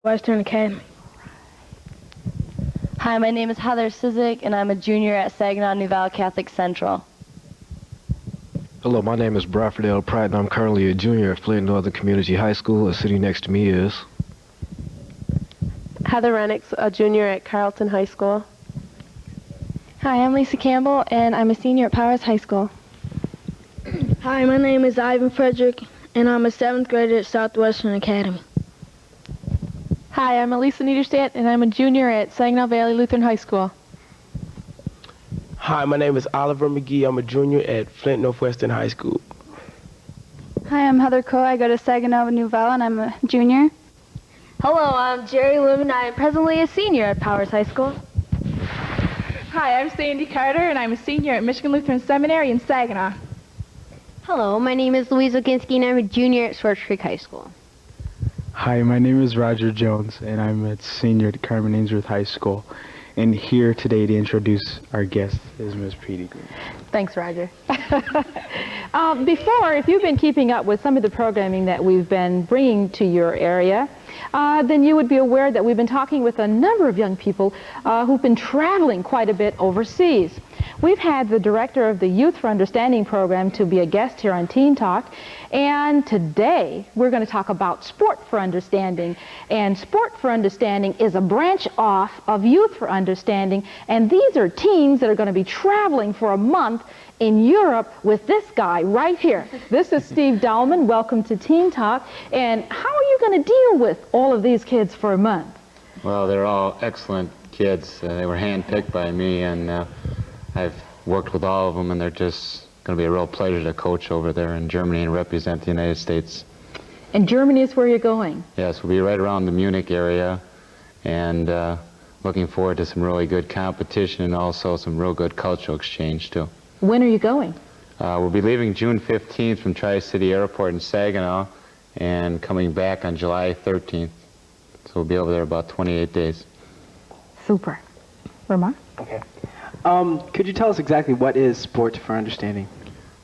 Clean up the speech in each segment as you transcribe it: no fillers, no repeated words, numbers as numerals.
Western Academy. Hi, my name is Heather Sizik, and I'm a junior at Saginaw New Valley Catholic Central. Hello, my name is Bradford L. Pratt, and I'm currently a junior at Flint Northern Community High School, and sitting next to me is... Heather Rennick's a junior at Carleton High School. Hi, I'm Lisa Campbell, and I'm a senior at Powers High School. Hi, my name is Ivan Frederick, and I'm a 7th grader at Southwestern Academy. Hi, I'm Elisa Niederstadt, and I'm a junior at Saginaw Valley Lutheran High School. Hi, my name is Oliver McGee. I'm a junior at Flint Northwestern High School. Hi, I'm Heather Coe. I go to Saginaw New Valley, and I'm a junior. Hello, I'm Jerry Lim, I am presently a senior at Powers High School. Hi, I'm Sandy Carter, and I'm a senior at Michigan Lutheran Seminary in Saginaw. Hello, my name is Louise Oginski, and I'm a junior at Swartz Creek High School. Hi, my name is Roger Jones, and I'm a senior at Carmen Ainsworth High School. And here today to introduce our guest is Ms. Preeti Green. Thanks, Roger. Before, if you've been keeping up with some of the programming that we've been bringing to your area, then you would be aware that we've been talking with a number of young people who've been traveling quite a bit overseas. We've had the director of the Youth for Understanding program to be a guest here on Teen Talk, and today we're going to talk about Sport for Understanding. And Sport for Understanding is a branch off of Youth for Understanding, and these are teens that are going to be traveling for a month in Europe with this guy right here. This is Steve Dahlman. Welcome to Teen Talk. And how are you going to deal with all of these kids for a month? Well, they're all excellent kids. They were handpicked by me, and I've worked with all of them, and they're just going to be a real pleasure to coach over there in Germany and represent the United States. And Germany is where you're going? Yes, we'll be right around the Munich area, and looking forward to some really good competition and also some real good cultural exchange, too. When are you going? We'll be leaving June 15th from Tri-City Airport in Saginaw and coming back on July 13th. So we'll be over there about 28 days. Super. Ramar? Okay. Could you tell us exactly what is Sport for Understanding?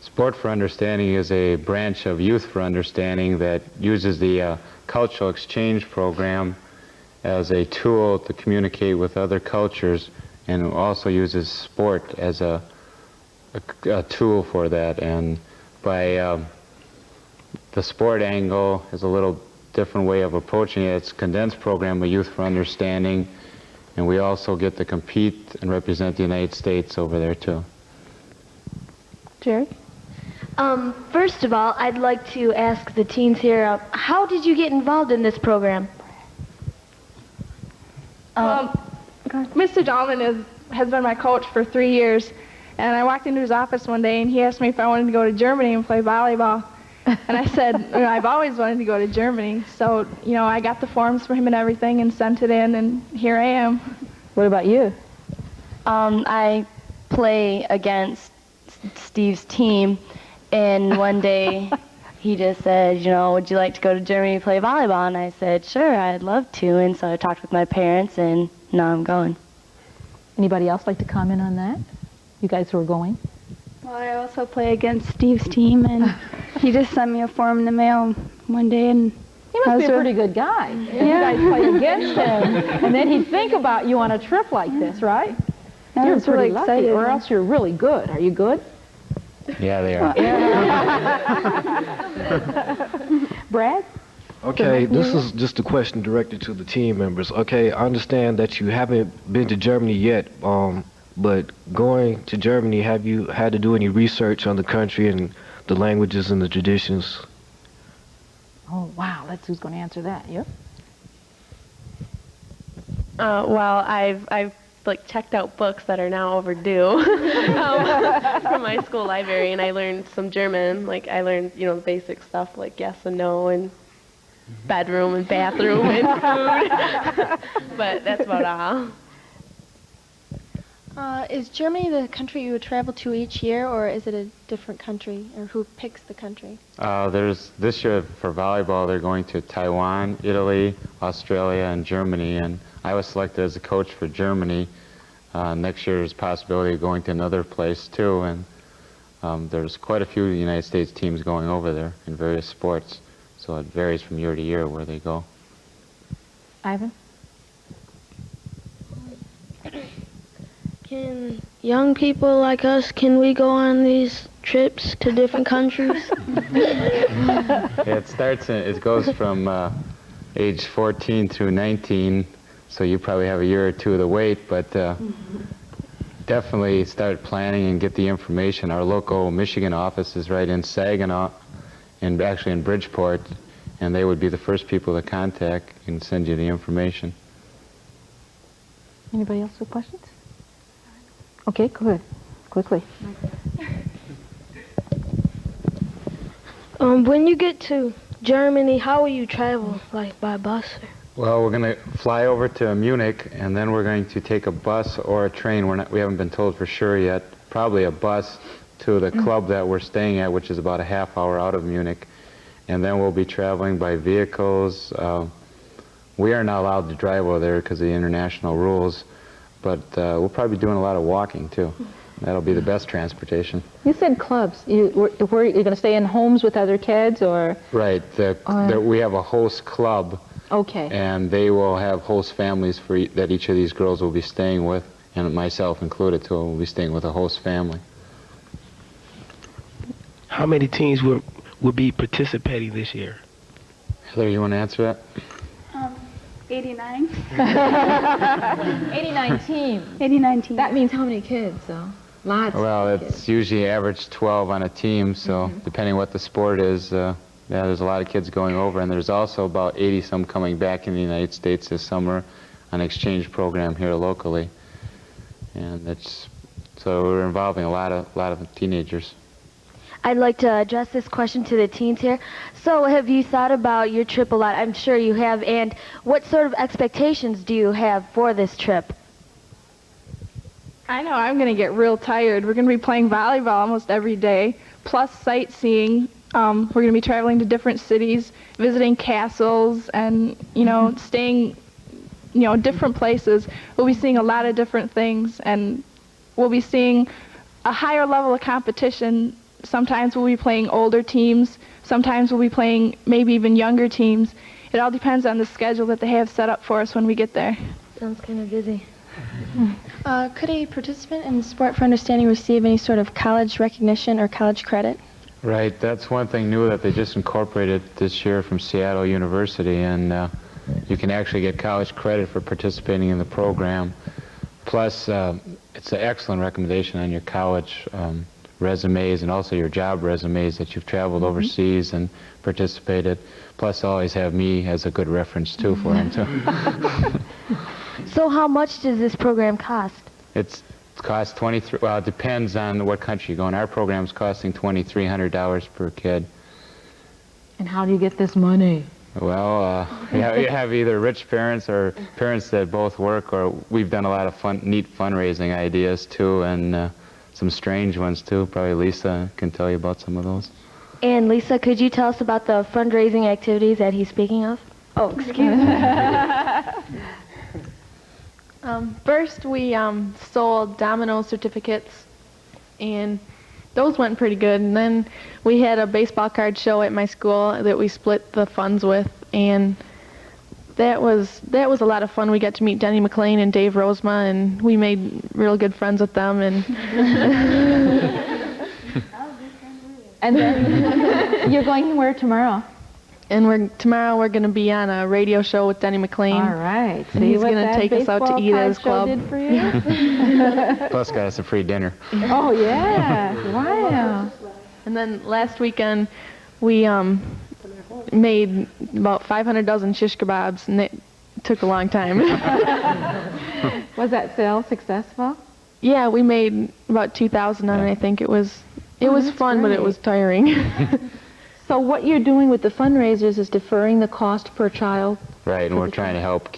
Sport for Understanding is a branch of Youth for Understanding that uses the cultural exchange program as a tool to communicate with other cultures, and also uses sport as a tool for that. And by the sport angle is a little different way of approaching it. It's a condensed program of Youth for Understanding, and we also get to compete and represent the United States over there too. Jerry? First of all, I'd like to ask the teens here, how did you get involved in this program? Mr. Dahlman has been my coach for 3 years, and I walked into his office one day and he asked me if I wanted to go to Germany and play volleyball. And I said, I've always wanted to go to Germany. So, I got the forms for him and everything and sent it in, and here I am. What about you? I play against Steve's team, and one day he just said, would you like to go to Germany to play volleyball? And I said, sure, I'd love to. And so I talked with my parents, and now I'm going. Anybody else like to comment on that? You guys who are going? Well, I also play against Steve's team, and he just sent me a form in the mail one day, and he must be a pretty good guy. Yeah. You guys play against him, and then he'd think about you on a trip like this, right? Yeah, You're pretty really lucky, excited, or else you're really good. Are you good? Yeah, they are. Brad? Okay, this is just a question directed to the team members. Okay, I understand that you haven't been to Germany yet, but going to Germany, have you had to do any research on the country and the languages and the traditions? Oh, wow, that's who's going to answer that. Yep. Well, I've checked out books that are now overdue from my school library, and I learned some German. I learned, the basic stuff like yes and no and bedroom and bathroom and food. But that's about all. Is Germany the country you would travel to each year, or is it a different country, or who picks the country? This year for volleyball, they're going to Taiwan, Italy, Australia, and Germany, and I was selected as a coach for Germany. Next year there's a possibility of going to another place too, and there's quite a few United States teams going over there in various sports, so it varies from year to year where they go. Ivan? Can young people like us, can we go on these trips to different countries? It goes from age 14 through 19, so you probably have a year or two to wait, but definitely start planning and get the information. Our local Michigan office is right in Saginaw, and actually in Bridgeport, and they would be the first people to contact and send you the information. Anybody else with questions? Okay, good. Quickly. When you get to Germany, how will you travel? Like by bus? Well, we're going to fly over to Munich, and then we're going to take a bus or a train. We haven't been told for sure yet. Probably a bus to the club that we're staying at, which is about a half hour out of Munich. And then we'll be traveling by vehicles. We are not allowed to drive over there because of the international rules, but we'll probably be doing a lot of walking too. That'll be the best transportation. You said clubs. Where you're going to stay in homes with other kids, or? Right. We have a host club. Okay. And they will have host families that each of these girls will be staying with, and myself included too. We'll be staying with a host family. How many teams will be participating this year? Heather, you want to answer that? 89. 89 teams. 89 teams. That means how many kids, though? Lots. Well, it's usually average 12 on a team, so depending what the sport is, yeah, there's a lot of kids going over, and there's also about 80-some coming back in the United States this summer on an exchange program here locally, and so we're involving a lot of teenagers. I'd like to address this question to the teens here. So have you thought about your trip a lot? I'm sure you have. And what sort of expectations do you have for this trip? I know I'm going to get real tired. We're going to be playing volleyball almost every day, plus sightseeing. We're going to be traveling to different cities, visiting castles, and, staying, different places. We'll be seeing a lot of different things, and we'll be seeing a higher level of competition. Sometimes we'll be playing older teams. Sometimes we'll be playing maybe even younger teams. It all depends on the schedule that they have set up for us when we get there. Sounds kind of busy. Could a participant in Sport for Understanding receive any sort of college recognition or college credit? Right, that's one thing new that they just incorporated this year from Seattle University, and you can actually get college credit for participating in the program. Plus, it's an excellent recommendation on your college resumes and also your job resumes that you've traveled overseas and participated. Plus, always have me as a good reference too for them too. So how much does this program cost? It costs $23. Well, it depends on what country you go in. Our program's costing $2,300 per kid. And how do you get this money? Well, you have either rich parents or parents that both work, or we've done a lot of neat fundraising ideas too, and some strange ones too. Probably Lisa can tell you about some of those. And Lisa, could you tell us about the fundraising activities that he's speaking of? Oh, excuse me. First, we sold domino certificates, and those went pretty good. And then we had a baseball card show at my school that we split the funds with, and that was a lot of fun. We got to meet Denny McLean and Dave Rosema, and we made real good friends with them. And then you're going where tomorrow? And tomorrow we're going to be on a radio show with Denny McLean. All right. And he's going to take us out to eat at his club. Did for you? Plus got us a free dinner. Oh, yeah. Wow. And then last weekend we made about 500 dozen shish kebabs, and it took a long time. Was that sale successful? Yeah, we made about 2,000 on it, I think. It was fun, but it was tiring. So what you're doing with the fundraisers is deferring the cost per child? Right, and we're trying to help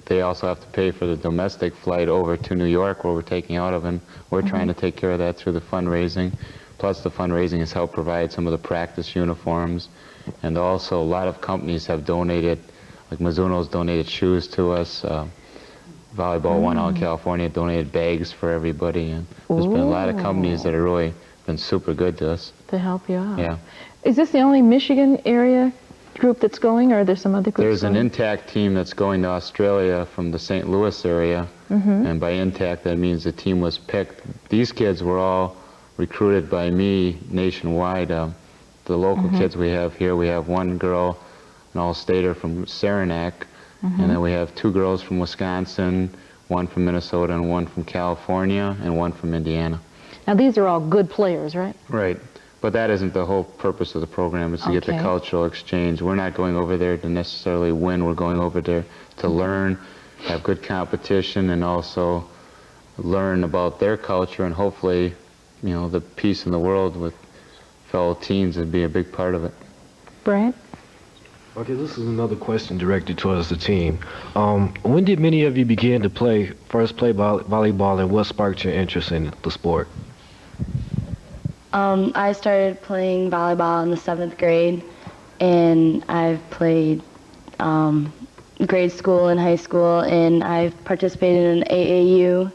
they also have to pay for the domestic flight over to New York where we're taking out of, and we're trying to take care of that through the fundraising. Plus the fundraising has helped provide some of the practice uniforms, and also a lot of companies have donated, like Mizuno's donated shoes to us, Volleyball One out in California donated bags for everybody, and there's been a lot of companies that have really been super good to us. To help you out. Yeah. Is this the only Michigan area group that's going, or are there some other groups There's an going? intact team that's going to Australia from the St. Louis area, and by intact that means the team was picked. These kids were all recruited by me nationwide. The local kids we have here, we have one girl, an all-stater from Saranac, and then we have 2 girls from Wisconsin, 1 from Minnesota, and 1 from California, and 1 from Indiana. Now these are all good players, right? Right. But that isn't the whole purpose of the program, is to get the Okay. cultural exchange. We're not going over there to necessarily win. We're going over there to learn, have good competition, and also learn about their culture, and hopefully, you know, the peace in the world with fellow teens would be a big part of it. Brad? Okay, this is another question directed towards the team. When did many of you begin to first play volleyball, and what sparked your interest in the sport? I started playing volleyball in the 7th grade, and I've played grade school and high school, and I've participated in AAU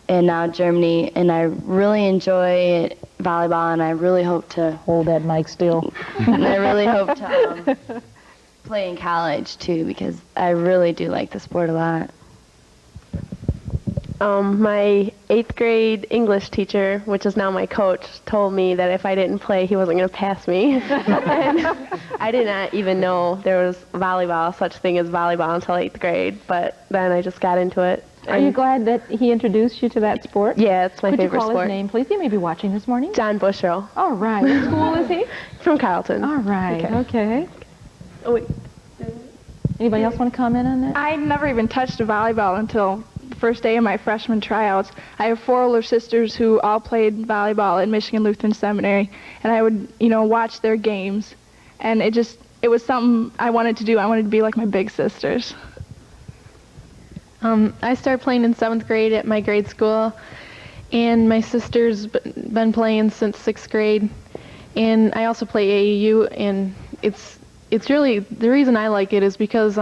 and now Germany, and I really enjoy volleyball, and I really hope to hold that mic still. And I really hope to play in college too, because I really do like the sport a lot. My 8th grade English teacher, which is now my coach, told me that if I didn't play, he wasn't going to pass me. And I did not even know there was volleyball, such thing as volleyball, until 8th grade. But then I just got into it. Are you glad that he introduced you to that sport? Yeah, it's my Could favorite you call sport. his name, please? He may be watching this morning. John Bushrow. All right. What school is he? From Carleton. All right. Okay. Oh, wait. Anybody else want to comment on that? I never even touched a volleyball until the first day of my freshman tryouts. I have 4 older sisters who all played volleyball at Michigan Lutheran Seminary, and I would, watch their games, and it was something I wanted to do. I wanted to be like my big sisters. I started playing in 7th grade at my grade school, and my sister's been playing since 6th grade, and I also play AAU, and it's really, the reason I like it is because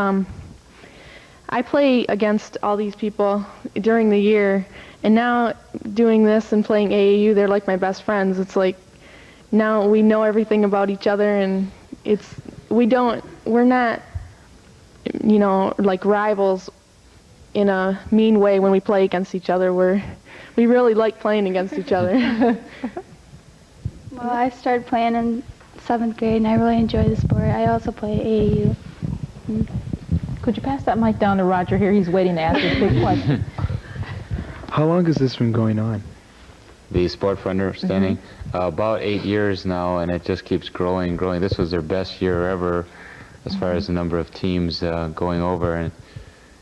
I play against all these people during the year, and now doing this and playing AAU, they're like my best friends. It's like now we know everything about each other, and we're not, like rivals in a mean way when we play against each other. We really like playing against each other. Well, I started playing in 7th grade, and I really enjoy the sport. I also play AAU. Could you pass that mic down to Roger here? He's waiting to ask his big question. How long has this been going on? The sport for understanding, about 8 years now, and it just keeps growing. This was their best year ever as far as the number of teams going over, and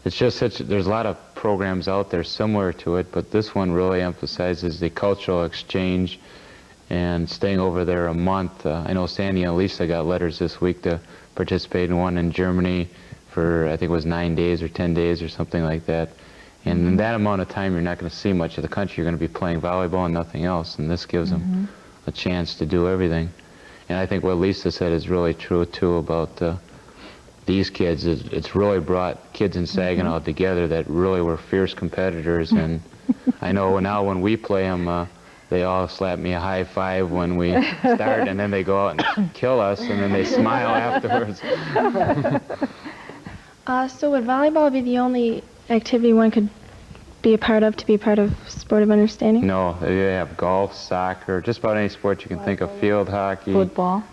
it's just there's a lot of programs out there similar to it, but this one really emphasizes the cultural exchange and staying over there a month. I know Sandy and Lisa got letters this week to participate in one in Germany for, I think it was 9 days or 10 days or something like that. And in that amount of time, you're not going to see much of the country. You're going to be playing volleyball and nothing else, and this gives them a chance to do everything. And I think what Lisa said is really true, too, about these kids. It's really brought kids in Saginaw together that really were fierce competitors. And I know now when we play them, they all slap me a high five when we start, and then they go out and kill us, and then they smile afterwards. So would volleyball be the only activity one could be a part of to be a part of sport of understanding? No, they have golf, soccer, just about any sport you can think of, field hockey. Football.